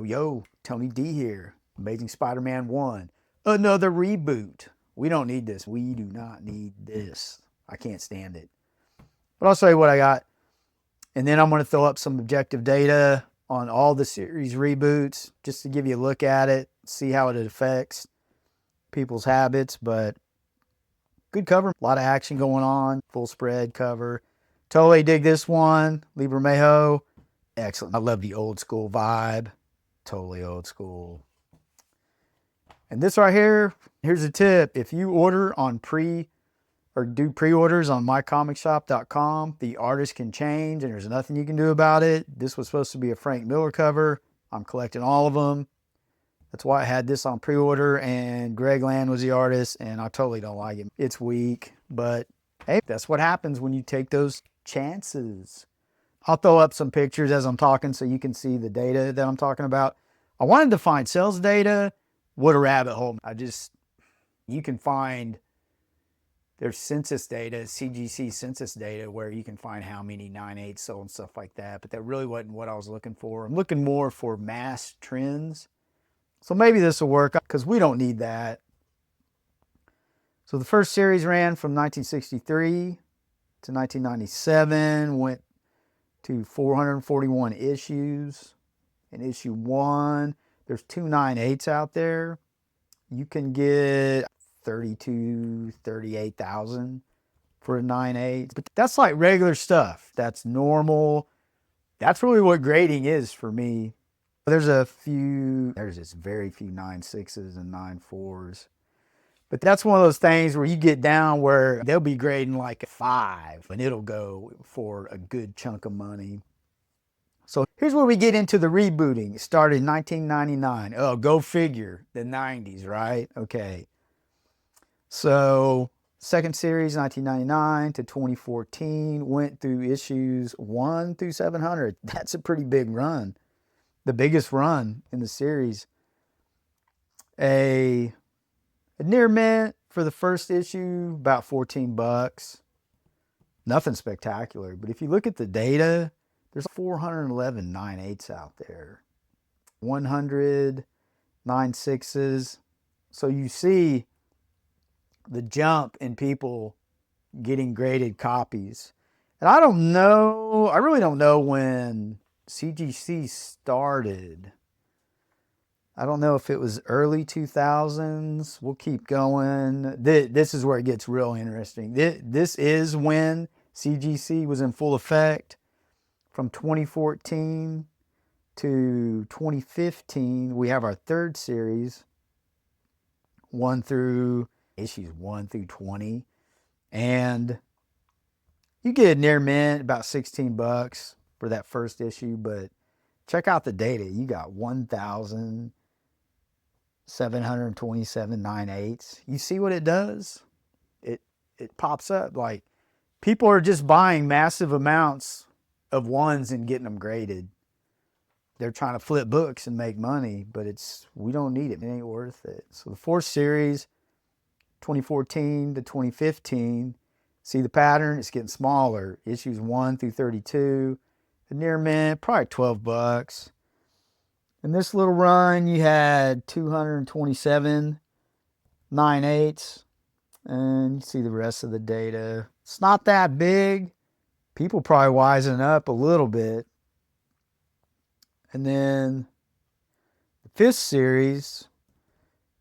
Yo, Tony D here. Amazing Spider-Man 1. Another reboot. We don't need this. We do not need this. I can't stand it. But I'll show you what I got. And then I'm going to throw up some objective data on all the series reboots just to give you a look at it, see how it affects people's habits. But good cover. A lot of action going on. Full spread cover. Totally dig this one. Lee Bermejo. Excellent. I love the old school vibe. Totally old school. And this right here, here's a tip. If you order on do pre-orders on mycomicshop.com, the artist can change and there's nothing you can do about it. This was supposed to be a Frank Miller cover. I'm collecting all of them. That's why I had this on pre-order, and Greg Land was the artist, and I totally don't like it. It's weak, but hey, that's what happens when you take those chances. I'll throw up some pictures as I'm talking so you can see the data that I'm talking about. I wanted to find sales data. What a rabbit hole. You can find, there's census data, CGC census data, where you can find how many 9/8 sold and stuff like that. But that really wasn't what I was looking for. I'm looking more for mass trends. So maybe this will work because we don't need that. So the first series ran from 1963 to 1997, went to 441 issues. In issue 1, there's 2 9/8s out there. You can get 38,000 for a 9/8. But that's like regular stuff. That's normal. That's really what grading is for me. There's just very few 9/6s and 9/4s. But that's one of those things where you get down where they'll be grading like a 5 and it'll go for a good chunk of money. So here's where we get into the rebooting. It started in 1999. Oh, go figure. The 90s, right? Okay. So second series, 1999 to 2014, went through issues 1 through 700. That's a pretty big run. The biggest run in the series. A near mint for the first issue, about $14. Nothing spectacular. But if you look at the data, there's 411 9/8s out there. 100 9/6s. So you see the jump in people getting graded copies. And I really don't know when CGC started. I don't know if it was early 2000s. We'll keep going. This is where it gets real interesting. This is when CGC was in full effect. From 2014 to 2015, we have our third series, issues 1 through 20. And you get near mint, about $16 for that first issue, but check out the data. You got 1,727 9/8s. You see what it does? It pops up. Like, people are just buying massive amounts of ones and getting them graded. They're trying to flip books and make money, but we don't need it. It ain't worth it. So the fourth series, 2014 to 2015, see the pattern? It's getting smaller. Issues 1 through 32. The near mint, probably $12. In this little run, you had 227 9/8s. And you see the rest of the data. It's not that big. People probably wising up a little bit. And then the fifth series,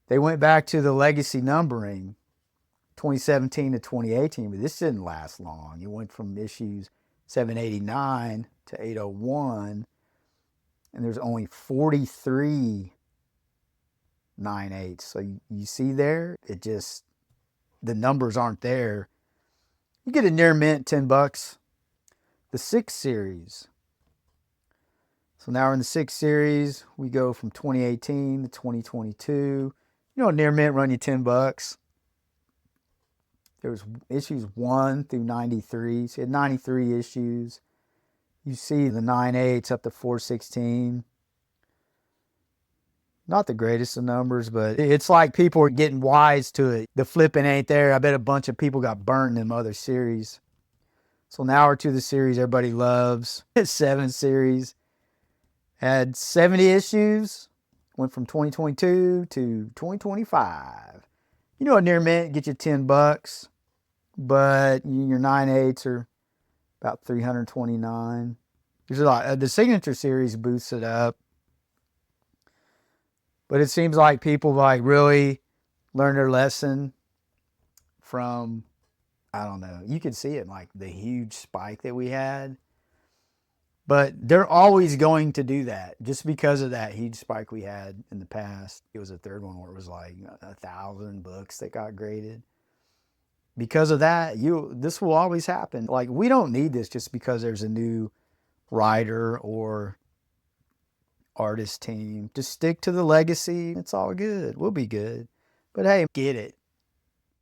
they went back to the legacy numbering, 2017 to 2018, but this didn't last long. It went from issues 789 to 801, and there's only 43 9/8. So you see there, the numbers aren't there. You get a near mint, $10. The sixth series. So now we're in the sixth series. We go from 2018 to 2022. Near mint run you $10. There was issues 1 through 93. So you had 93 issues. You see the 9/8s up to 416. Not the greatest of numbers, but it's like people are getting wise to it. The flipping ain't there. I bet a bunch of people got burnt in them other series. So now we're to the series everybody loves. It's 7 series. Had 70 issues. Went from 2022 to 2025. You know what near mint? Get you $10, but your 9/8 are about 329. There's a lot. The signature series boosts it up, but it seems like people like really learn their lesson from, I don't know. You can see it like the huge spike that we had. But they're always going to do that just because of that huge spike we had in the past. It was a third one where it was like 1,000 books that got graded. Because of that, this will always happen. Like, we don't need this just because there's a new writer or artist team. Just stick to the legacy. It's all good. We'll be good. But hey, get it.